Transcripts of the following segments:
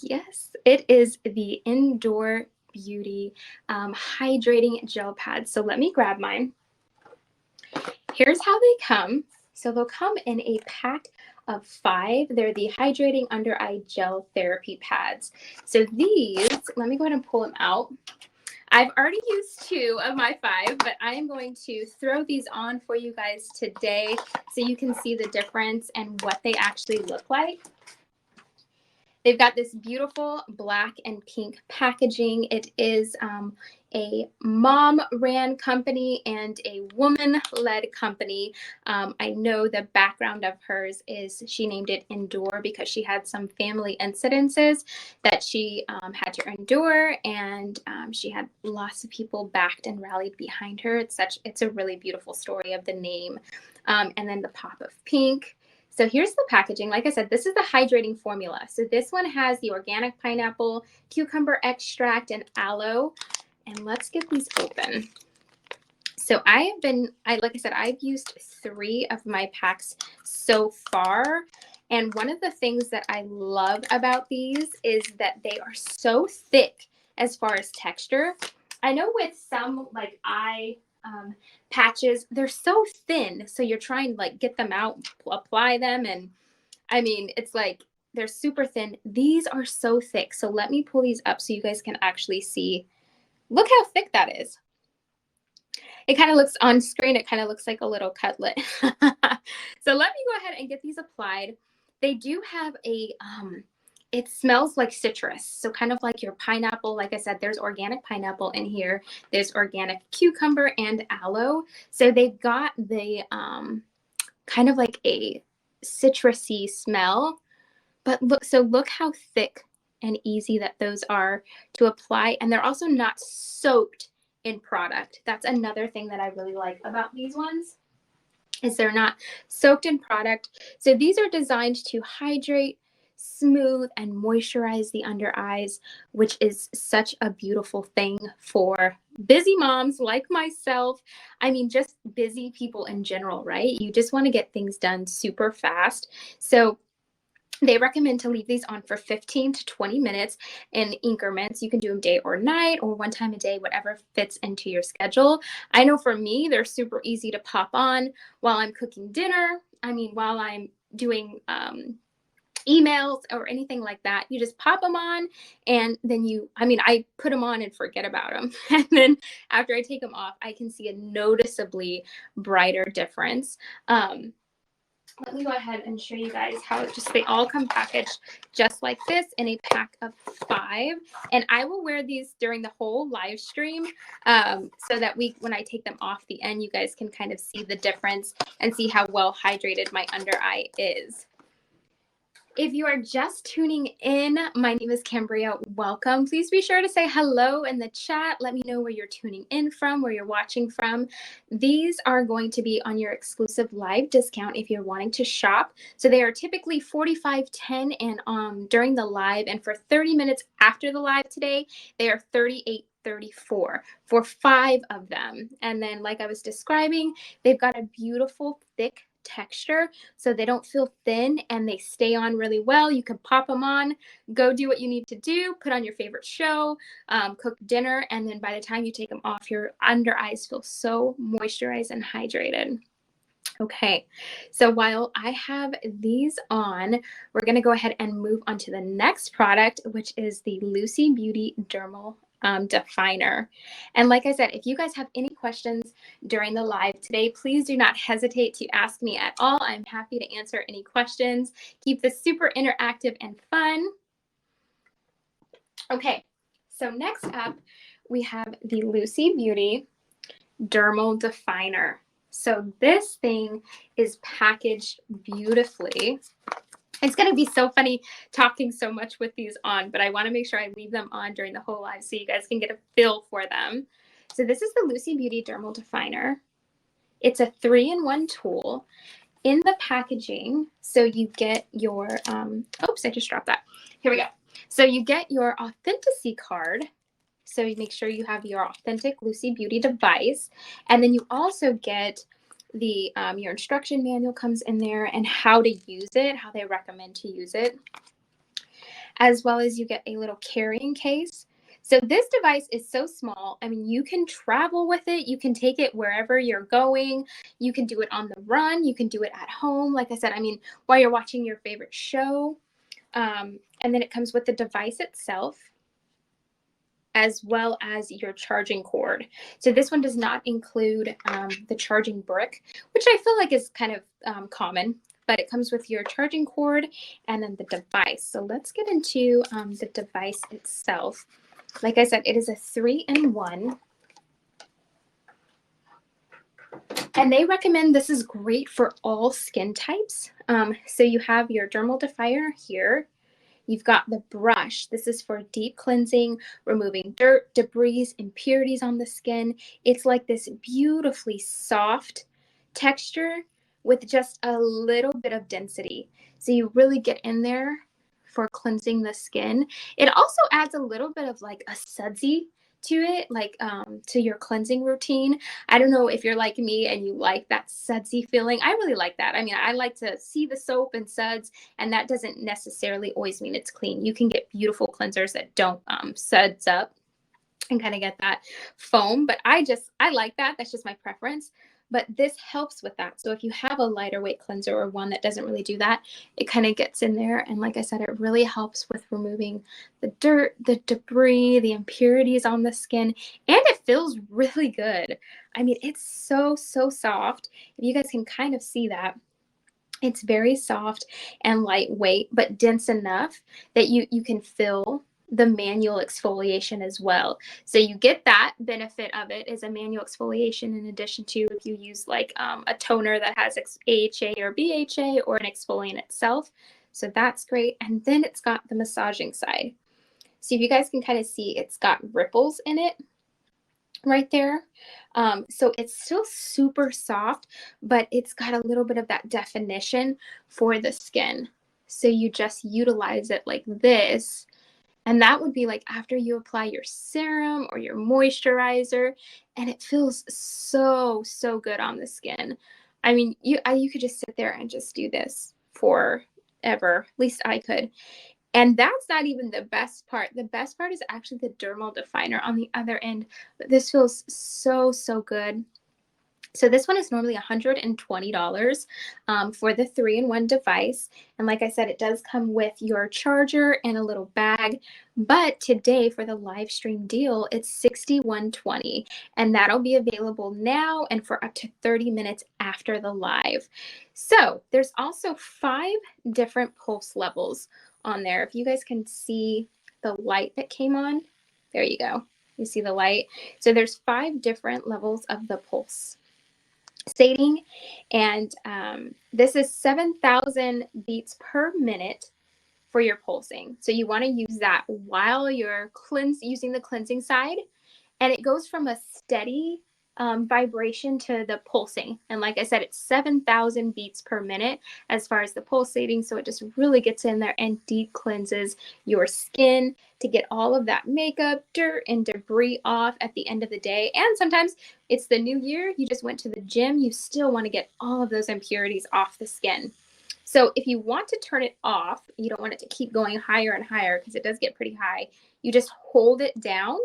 Yes, it is the Indoor Beauty Hydrating Gel Pads. So let me grab mine. Here's how they come. So they'll come in a pack of 5. They're the Hydrating Under Eye Gel Therapy Pads. So these, let me go ahead and pull them out. I've already used 2 of my 5, but I am going to throw these on for you guys today so you can see the difference and what they actually look like. They've got this beautiful black and pink packaging. It is a mom-ran company and a woman-led company. I know the background of hers is she named it Endure because she had some family incidences that she had to endure, and she had lots of people backed and rallied behind her. It's a really beautiful story of the name. And then the pop of pink. So here's the packaging. Like I said, this is the hydrating formula. So this one has the organic pineapple, cucumber extract, and aloe. And let's get these open. So like I said, I've used 3 of my packs so far. And one of the things that I love about these is that they are so thick as far as texture. I know with some like patches, they're so thin. So you're trying to like get them out, apply them. And I mean, it's like they're super thin. These are so thick. So let me pull these up so you guys can actually see. Look how thick that is. It kind of looks on screen, it kind of looks like a little cutlet. So let me go ahead and get these applied. They do have it smells like citrus. So kind of like your pineapple. Like I said, there's organic pineapple in here. There's organic cucumber and aloe. So they've got the kind of like a citrusy smell. But look how thick and easy that those are to apply. And they're also not soaked in product. That's another thing that I really like about these ones is they're not soaked in product. So these are designed to hydrate, smooth, and moisturize the under eyes, which is such a beautiful thing for busy moms like myself. I mean, just busy people in general, right? You just want to get things done super fast. So they recommend to leave these on for 15 to 20 minutes in increments. You can do them day or night or one time a day, whatever fits into your schedule. I know for me, they're super easy to pop on while I'm cooking dinner. I mean, while I'm doing emails or anything like that. You just pop them on and then I put them on and forget about them. And then after I take them off, I can see a noticeably brighter difference. Let me go ahead and show you guys how they all come packaged just like this in a pack of 5. And I will wear these during the whole live stream so that when I take them off the end, you guys can kind of see the difference and see how well hydrated my under eye is. If you are just tuning in, my name is Cambria. Welcome. Please be sure to say hello in the chat. Let me know where you're tuning in from, where you're watching from. These are going to be on your exclusive live discount if you're wanting to shop. So they are typically $45.10 and during the live, and for 30 minutes after the live today, they are $38.34 for 5 of them. And then, like I was describing, they've got a beautiful thick texture, so they don't feel thin and they stay on really well. You can pop them on, go do what you need to do, put on your favorite show, cook dinner, and then by the time you take them off, your under eyes feel so moisturized and hydrated. Okay, so while I have these on, we're going to go ahead and move on to the next product, which is the Lucy Beauty Dermal Definer. And like I said, if you guys have any questions during the live today, please do not hesitate to ask me at all. I'm happy to answer any questions. Keep this super interactive and fun. Okay, so next up, we have the Lucy Beauty Dermal Definer. So this thing is packaged beautifully. It's going to be so funny talking so much with these on, but I want to make sure I leave them on during the whole live so you guys can get a feel for them. So this is the Lucy Beauty Dermal Definer. It's a 3-in-1 tool. In the packaging, so you get your, oops, I just dropped that. Here we go. So you get your authenticity card. So you make sure you have your authentic Lucy Beauty device. And then you also get the your instruction manual comes in there and how to use it, how they recommend to use it. as well as you get a little carrying case. So this device is so small. I mean, you can travel with it. You can take it wherever you're going. You can do it on the run. You can do it at home. Like I said, I mean, while you're watching your favorite show. And then it comes with the device itself, as well as your charging cord. So this one does not include the charging brick, which I feel like is kind of common, but it comes with your charging cord and then the device. So let's get into the device itself. Like I said, it is a 3-in-1. And they recommend this is great for all skin types. So you have your dermal definer here. You've got the brush. This is for deep cleansing, removing dirt, debris, impurities on the skin. It's like this beautifully soft texture with just a little bit of density. So you really get in there for cleansing the skin. It also adds a little bit of like a sudsy to it, like to your cleansing routine. I don't know if you're like me and you like that sudsy feeling. I really like that. I mean, I like to see the soap and suds, and that doesn't necessarily always mean it's clean. You can get beautiful cleansers that don't suds up and kind of get that foam, but I like that. That's just my preference. But this helps with that. So if you have a lighter weight cleanser or one that doesn't really do that, it kind of gets in there. And like I said, it really helps with removing the dirt, the debris, the impurities on the skin, and it feels really good. I mean, it's so, so soft. If you guys can kind of see that. It's very soft and lightweight, but dense enough that you can feel the manual exfoliation as well. So you get that benefit of it is a manual exfoliation in addition to if you use like a toner that has AHA or BHA or an exfoliant itself. So that's great. And then it's got the massaging side. So if you guys can kind of see, it's got ripples in it right there. So it's still super soft, but it's got a little bit of that definition for the skin. So you just utilize it like this. And that would be like after you apply your serum or your moisturizer, and it feels so, so good on the skin. I mean, you could just sit there and just do this forever. At least I could. And that's not even the best part. The best part is actually the dermal definer on the other end. But this feels so, so good. So this one is normally $120 for the 3-in-1 device. And like I said, it does come with your charger and a little bag. But today for the live stream deal, it's $61.20. And that'll be available now and for up to 30 minutes after the live. So there's also 5 different pulse levels on there. If you guys can see the light that came on, there you go. You see the light. So there's 5 different levels of the pulse stating, and this is 7,000 beats per minute for your pulsing. So you want to use that while you're using the cleansing side, and it goes from a steady vibration to the pulsing. And like I said, it's 7,000 beats per minute as far as the pulsating. So it just really gets in there and deep cleanses your skin to get all of that makeup, dirt, and debris off at the end of the day. And sometimes it's the new year, you just went to the gym, you still want to get all of those impurities off the skin. So if you want to turn it off, you don't want it to keep going higher and higher because it does get pretty high. You just hold it down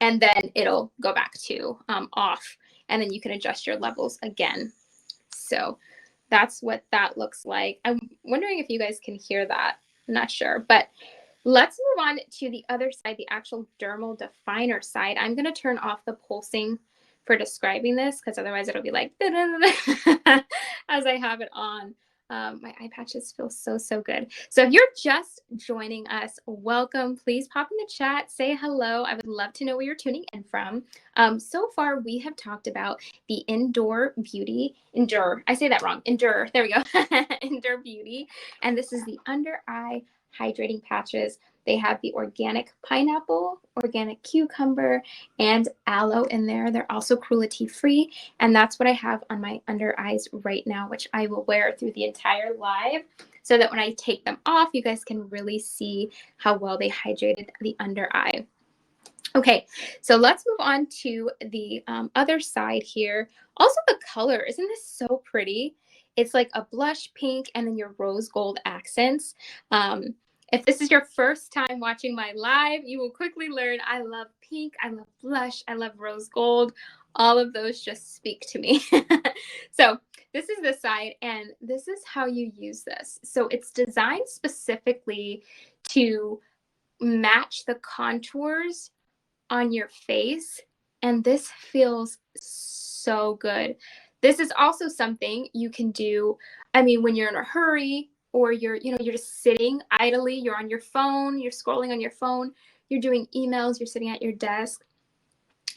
and then it'll go back to off, and then you can adjust your levels again. So that's what that looks like. I'm wondering if you guys can hear that. I'm not sure, but let's move on to the other side, the actual dermal definer side. I'm going to turn off the pulsing for describing this because otherwise it'll be like as I have it on. My eye patches feel so, so good. So if you're just joining us, welcome. Please pop in the chat, say hello. I would love to know where you're tuning in from. So far, we have talked about the Indoor Beauty, Endure. I say that wrong. Endure. There we go. Endure Beauty. And this is the under eye hydrating patches. They have the organic pineapple, organic cucumber, and aloe in there. They're also cruelty-free, and that's what I have on my under eyes right now, which I will wear through the entire live so that when I take them off, you guys can really see how well they hydrated the under eye. Okay, so let's move on to the other side here. Also, the color, isn't this so pretty? It's like a blush pink and then your rose gold accents. If this is your first time watching my live, you will quickly learn I love pink, I love blush, I love rose gold. All of those just speak to me. So this is the side, and this is how you use this. So it's designed specifically to match the contours on your face, and this feels so good. This is also something you can do, I mean, when you're in a hurry, or you're just sitting idly, you're on your phone, you're scrolling on your phone, you're doing emails, you're sitting at your desk,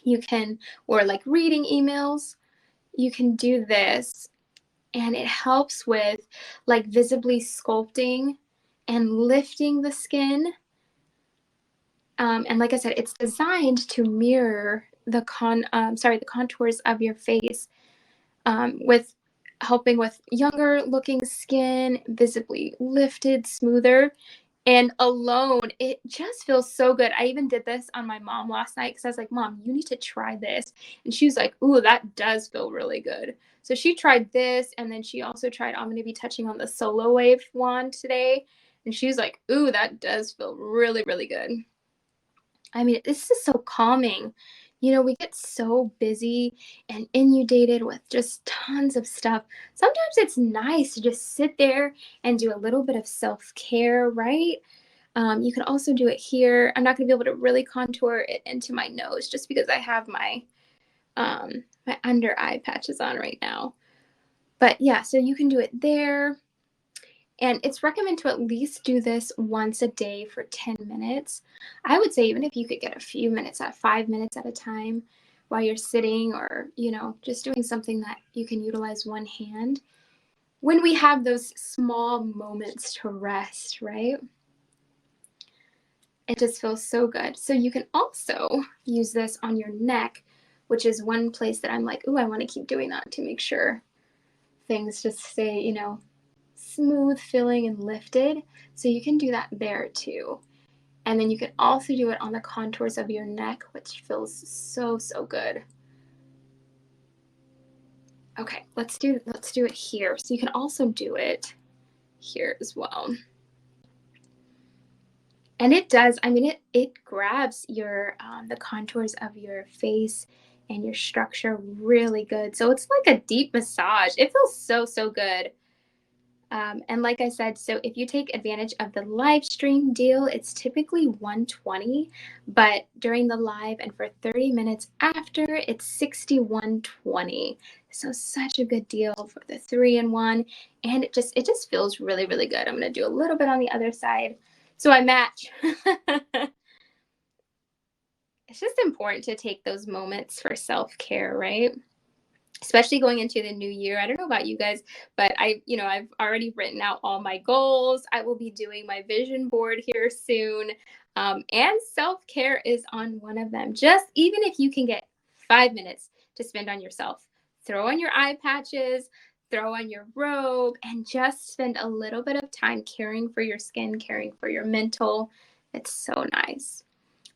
you can, or like reading emails, you can do this, and it helps with like visibly sculpting and lifting the skin. And like I said, it's designed to mirror the contours of your face, with helping with younger looking skin, visibly lifted, smoother. And alone, it just feels so good. I even did this on my mom last night because I was like, Mom, you need to try this. And she was like, ooh, that does feel really good. So she tried this, and then she also tried, I'm going to be touching on the Solo Wave wand today. And she was like, ooh, that does feel really, really good. I mean, this is so calming. You know, we get so busy and inundated with just tons of stuff. Sometimes it's nice to just sit there and do a little bit of self-care, right? You can also do it here. I'm not going to be able to really contour it into my nose just because I have my under eye patches on right now. But yeah, so you can do it there. And it's recommended to at least do this once a day for 10 minutes. I would say even if you could get a few minutes at 5 minutes at a time while you're sitting, or, just doing something that you can utilize one hand. When we have those small moments to rest, right? It just feels so good. So you can also use this on your neck, which is one place that I'm like, ooh, I want to keep doing that to make sure things just stay, smooth, filling, and lifted. So you can do that there too. And then you can also do it on the contours of your neck, which feels so, so good. Okay, let's do it here. So you can also do it here as well. And it does, I mean, it grabs your the contours of your face and your structure really good. So it's like a deep massage. It feels so, so good. And like I said, so if you take advantage of the live stream deal, it's typically $120, but during the live and for 30 minutes after, it's $61.20. So such a good deal for the 3-in-1, and it just feels really, really good. I'm going to do a little bit on the other side so I match. It's just important to take those moments for self-care, right? Especially going into the new year. I don't know about you guys, but I've already written out all my goals. I will be doing my vision board here soon. And self-care is on one of them. Just even if you can get 5 minutes to spend on yourself, throw on your eye patches, throw on your robe, and just spend a little bit of time caring for your skin, caring for your mental. It's so nice.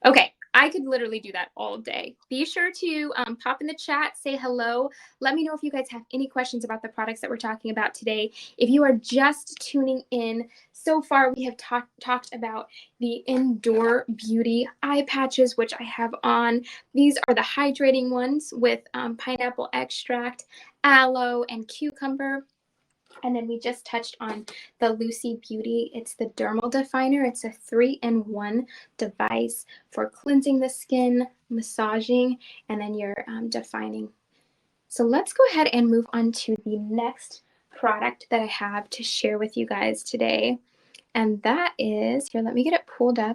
Okay, I could literally do that all day. Be sure to pop in the chat, say hello. Let me know if you guys have any questions about the products that we're talking about today. If you are just tuning in, so far we have talked about the Indoor Beauty eye patches, which I have on. These are the hydrating ones with pineapple extract, aloe, and cucumber. And then we just touched on the Lucy Beauty. It's the dermal definer. It's a 3-in-1 device for cleansing the skin, massaging, and then you're defining. So let's go ahead and move on to the next product that I have to share with you guys today. And that is, here, let me get it pulled up.